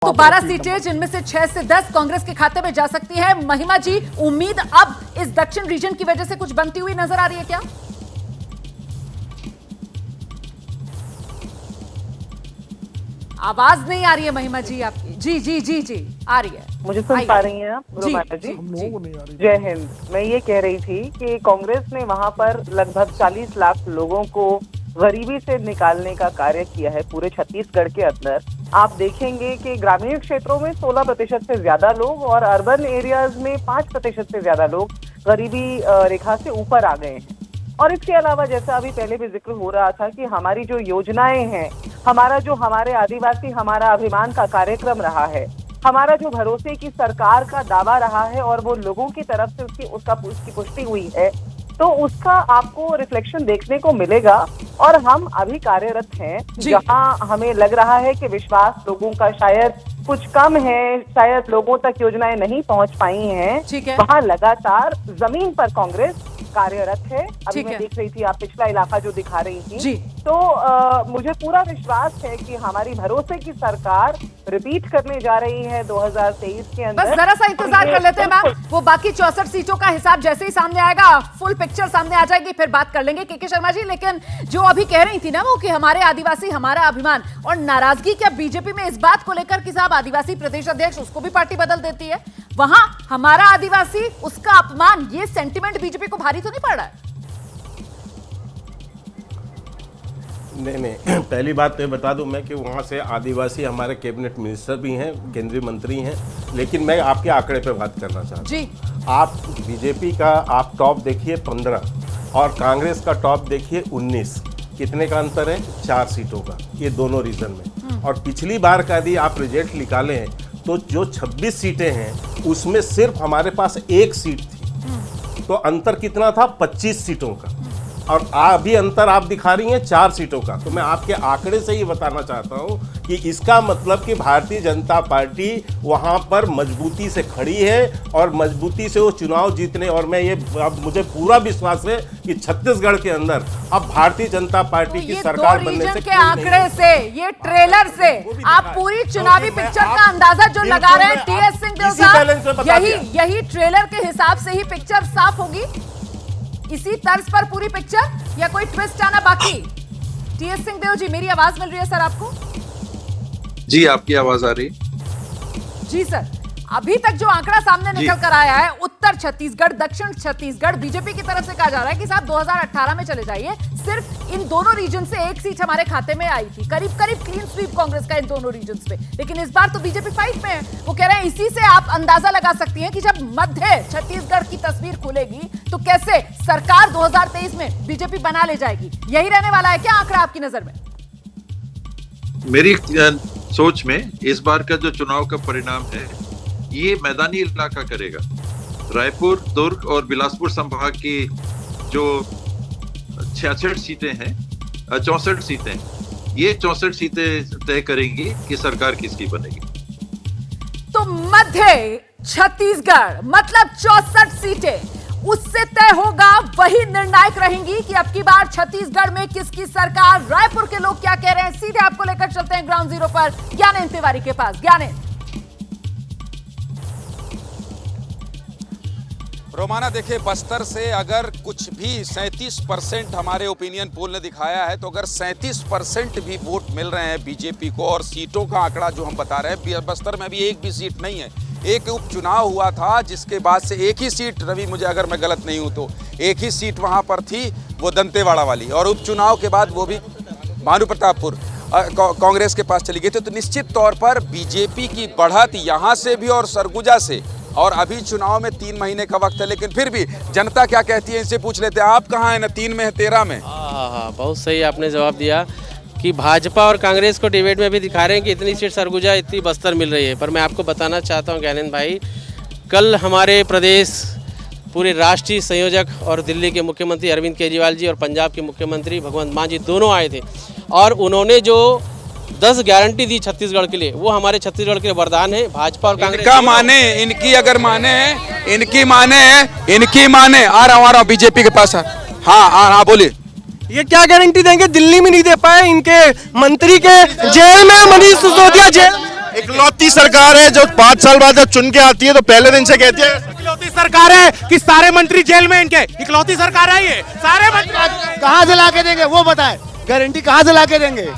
तो 12 सीटें जिनमें से 6 से 10 कांग्रेस के खाते में जा सकती है। महिमा जी, उम्मीद अब इस दक्षिण रीजन की वजह से कुछ बनती हुई नजर आ रही है क्या? आवाज नहीं आ रही है महिमा जी आपकी। जी जी जी जी आ रही है। मुझे सुन पा रही हैं आप रोमाना जी? जय हिंद। मैं ये कह रही थी कि कांग्रेस ने वहां पर लगभग 40 लाख लोगों को गरीबी से निकालने का कार्य किया है पूरे छत्तीसगढ़ के अंदर। आप देखेंगे कि ग्रामीण क्षेत्रों में 16% से ज्यादा लोग और अर्बन एरियाज में 5% से ज्यादा लोग गरीबी रेखा से ऊपर आ गए हैं। और इसके अलावा जैसा अभी पहले भी जिक्र हो रहा था कि हमारी जो योजनाएं हैं, हमारे आदिवासी हमारा अभिमान का कार्यक्रम रहा है, हमारा जो भरोसे की सरकार का दावा रहा है और वो लोगों की तरफ से उसकी पुष्टि हुई है, तो उसका आपको रिफ्लेक्शन देखने को मिलेगा। और हम अभी कार्यरत हैं जहां हमें लग रहा है कि विश्वास लोगों का शायद कुछ कम है, शायद लोगों तक योजनाएं नहीं पहुंच पाई हैं, वहां लगातार जमीन पर कांग्रेस कार्यरत है। अभी मैं देख रही थी, आप पिछला इलाका जो दिखा रही थी, तो मुझे पूरा विश्वास है कि हमारी भरोसे की सरकार रिपीट करने जा रही है 2023 के अंदर। बस जरा सा इंतजार कर लेते हैं मैम, वो बाकी 64 सीटों का हिसाब जैसे ही सामने आएगा, फुल पिक्चर सामने आ जाएगी, फिर बात कर लेंगे के शर्मा जी। लेकिन जो अभी कह रही थी ना वो कि हमारे आदिवासी हमारा अभिमान, और नाराजगी क्या बीजेपी में इस बात को लेकर कि साहब आदिवासी प्रदेश अध्यक्ष उसको भी पार्टी बदल देती है, वहां हमारा आदिवासी उसका अपमान, ये सेंटिमेंट बीजेपी को भारी तो नहीं पड़ रहा है? नहीं, पहली बात तो ये बता दूं मैं कि वहाँ से आदिवासी हमारे कैबिनेट मिनिस्टर भी हैं, केंद्रीय मंत्री हैं। लेकिन मैं आपके आंकड़े पे बात करना चाहता हूँ जी। आप बीजेपी का आप टॉप देखिए 15 और कांग्रेस का टॉप देखिए 19। कितने का अंतर है? 4 सीटों का, ये दोनों रीजन में। और पिछली बार का यदि आप रिजल्ट निकालें तो जो 26 सीटें हैं उसमें सिर्फ हमारे पास 1 सीट थी, तो अंतर कितना था? 25 सीटों का। और अभी अंतर आप दिखा रही हैं 4 सीटों का। तो मैं आपके आंकड़े से ये बताना चाहता हूं कि इसका मतलब कि भारतीय जनता पार्टी वहां पर मजबूती से खड़ी है और मजबूती से वो चुनाव जीतने, और मैं ये अब मुझे पूरा विश्वास है कि छत्तीसगढ़ के अंदर अब भारतीय जनता पार्टी की सरकार बनने से के आंकड़े से, ये ट्रेलर से आप पूरी चुनावी पिक्चर का अंदाजा जो लगा रहे हैं टीएस सिंहदेव साहब, यही ट्रेलर के हिसाब से ही पिक्चर साफ होगी, इसी तर्ज पर पूरी पिक्चर, या कोई ट्विस्ट आना बाकी? टीएस सिंहदेव जी, मेरी आवाज मिल रही है सर आपको? जी, आपकी आवाज आ रही? जी सर, अभी तक जो आंकड़ा सामने निकल कर आया है, उत्तर छत्तीसगढ़, दक्षिण छत्तीसगढ़, बीजेपी की तरफ से कहा जा रहा है कि साहब 2018 में चले जाइए, सिर्फ इन दोनों रीजन से 1 सीट हमारे खाते में आई थी। करीब करीब क्लीन स्वीप कांग्रेस का इन दोनों रीजन पे, लेकिन इस बार तो बीजेपी फाइट में है। वो कह रहे हैं इसी से आप अंदाजा लगा सकती हैं कि जब मध्य छत्तीसगढ़ की तस्वीर खुलेगी तो कैसे सरकार 2023 में बीजेपी बना ले जाएगी। यही रहने वाला है क्या आंकड़ा आपकी नजर में? मेरी सोच में इस बार का जो चुनाव का परिणाम है ये मैदानी इलाका करेगा। रायपुर, दुर्ग और बिलासपुर संभाग की जो 66 सीटें हैं, 64 सीटें, ये 64 सीटें तय करेंगी कि सरकार किसकी बनेगी। तो मध्य छत्तीसगढ़ मतलब 64 सीटें, उससे तय होगा, वही निर्णायक रहेंगी कि अब की बार छत्तीसगढ़ में किसकी सरकार। रायपुर के लोग क्या कह रहे हैं, सीधे आपको लेकर चलते हैं ग्राउंड जीरो पर, ज्ञानेंद्र तिवारी के पास। ज्ञानेंद्र। रोमाना, देखिए, बस्तर से अगर कुछ भी 37% हमारे ओपिनियन पोल ने दिखाया है, तो अगर 37% भी वोट मिल रहे हैं बीजेपी को, और सीटों का आंकड़ा जो हम बता रहे हैं, बस्तर में अभी एक भी सीट नहीं है। एक उपचुनाव हुआ था जिसके बाद से एक ही सीट, रवि मुझे अगर मैं गलत नहीं हूं तो एक ही सीट वहां पर थी, वो दंतेवाड़ा वाली, और उपचुनाव के बाद वो भी भानुप्रतापपुर कांग्रेस के पास चली गई थी। तो निश्चित तौर पर बीजेपी की बढ़त यहाँ से भी और सरगुजा से, और अभी चुनाव में 3 महीने का वक्त है, लेकिन फिर भी जनता क्या कहती है इनसे पूछ लेते हैं। आप कहाँ हैं ना, 3 में है 13 में? हाँ, बहुत सही आपने जवाब दिया कि भाजपा और कांग्रेस को डिबेट में भी दिखा रहे हैं कि इतनी सीट सरगुजा, इतनी बस्तर मिल रही है। पर मैं आपको बताना चाहता हूँ ज्ञानेंद्र भाई, कल हमारे प्रदेश पूरे राष्ट्रीय संयोजक और दिल्ली के मुख्यमंत्री अरविंद केजरीवाल जी और पंजाब के मुख्यमंत्री भगवंत मान जी दोनों आए थे, और उन्होंने जो 10 गारंटी दी छत्तीसगढ़ के लिए, वो हमारे छत्तीसगढ़ के लिए वरदान है। भाजपा और कांग्रेस इनका माने, इनकी अगर माने, इनकी माने, आ रहा हूँ बीजेपी के पास। हाँ, बोलिए। ये क्या गारंटी देंगे? दिल्ली में नहीं दे पाए, इनके मंत्री के जेल में, मनीष सिसोदिया जेल में। इकलौती सरकार है जो 5 साल बाद जब चुन के आती है तो पहले दिन से कहती है इकलौती सरकार है कि सारे मंत्री जेल में इनके, इकलौती सरकार है ये, सारे मंत्री कहाँ से ला के देंगे वो बताएं, गारंटी कहाँ से ला के देंगे?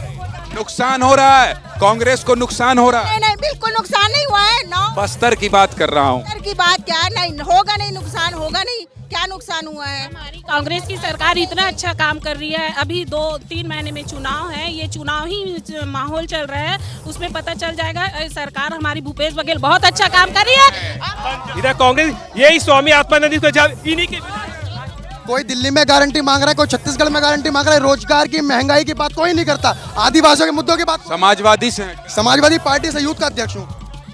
नुकसान हो रहा है, कांग्रेस को नुकसान हो रहा है। नहीं बिल्कुल नुकसान नहीं हुआ है। बस्तर की बात कर रहा हूँ। बस्तर की बात क्या नहीं होगा, नहीं नुकसान होगा नहीं, क्या नुकसान हुआ है? हमारी कांग्रेस की सरकार इतना अच्छा काम कर रही है। अभी 2-3 महीने में चुनाव है, ये चुनाव ही माहौल चल रहा है, उसमें पता चल जाएगा। सरकार हमारी भूपेश बघेल बहुत अच्छा काम कर रही है। इधर कांग्रेस यही स्वामी आत्मानंद को इन्हीं के, कोई दिल्ली में गारंटी मांग रहा है, कोई छत्तीसगढ़ में गारंटी मांग रहा है, रोजगार की महंगाई की बात कोई नहीं करता, आदिवासियों के मुद्दों की बात। समाजवादी से, समाजवादी पार्टी से यूथ का अध्यक्ष हूँ,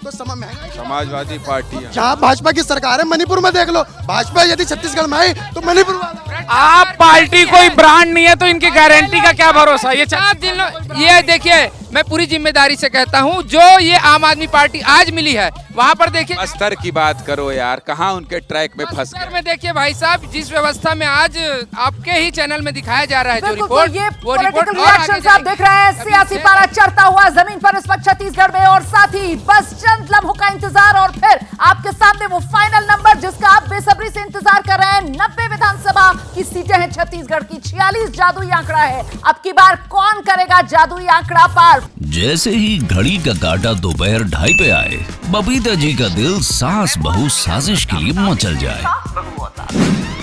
तो समाजवादी पार्टी जहाँ भाजपा की सरकार है, मणिपुर में देख लो, भाजपा यदि छत्तीसगढ़ में आई तो मणिपुर वाला। आप पार्टी कोई ब्रांड नहीं है तो इनकी गारंटी का क्या भरोसा? ये देखिए, मैं पूरी जिम्मेदारी से कहता हूँ, जो ये आम आदमी पार्टी आज मिली है वहाँ पर देखिए। बस्तर की बात करो यार, कहाँ उनके ट्रैक में फंस गए। में देखिए भाई साहब, जिस व्यवस्था में आज आपके ही चैनल में दिखाया जा रहा है जो रिपोर्ट, ये वो रिपोर्ट रिएक्शन आप देख रहे हैं। सियासी पारा चढ़ता हुआ जमीन पर इस वक्त छत्तीसगढ़ में, और साथ ही बस चंद लम्हों का इंतजार और फिर आपके सामने वो फाइनल नंबर जिसका आप बेसब्री से इंतजार कर रहे हैं। 90 विधानसभा की सीटें हैं छत्तीसगढ़ की, 46 जादुई आंकड़ा है। अब की बार कौन करेगा जादुई आंकड़ा पार? जैसे ही घड़ी का काटा दोपहर 2:30 पे आए, बबीता जी का दिल सास बहू साजिश के लिए मचल जाए।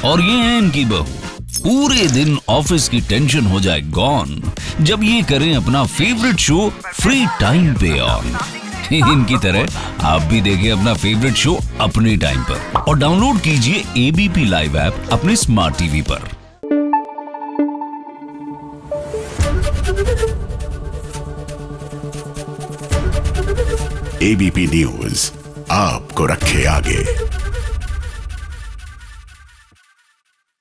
और ये है इनकी बहू, पूरे दिन ऑफिस की टेंशन हो जाए गॉन जब ये करें अपना फेवरेट शो फ्री टाइम पे ऑन। इनकी तरह आप भी देखें अपना फेवरेट शो अपने टाइम पर और डाउनलोड कीजिए एबीपी लाइव ऐप अपने स्मार्ट टीवी पर। एबीपी न्यूज आपको रखे आगे।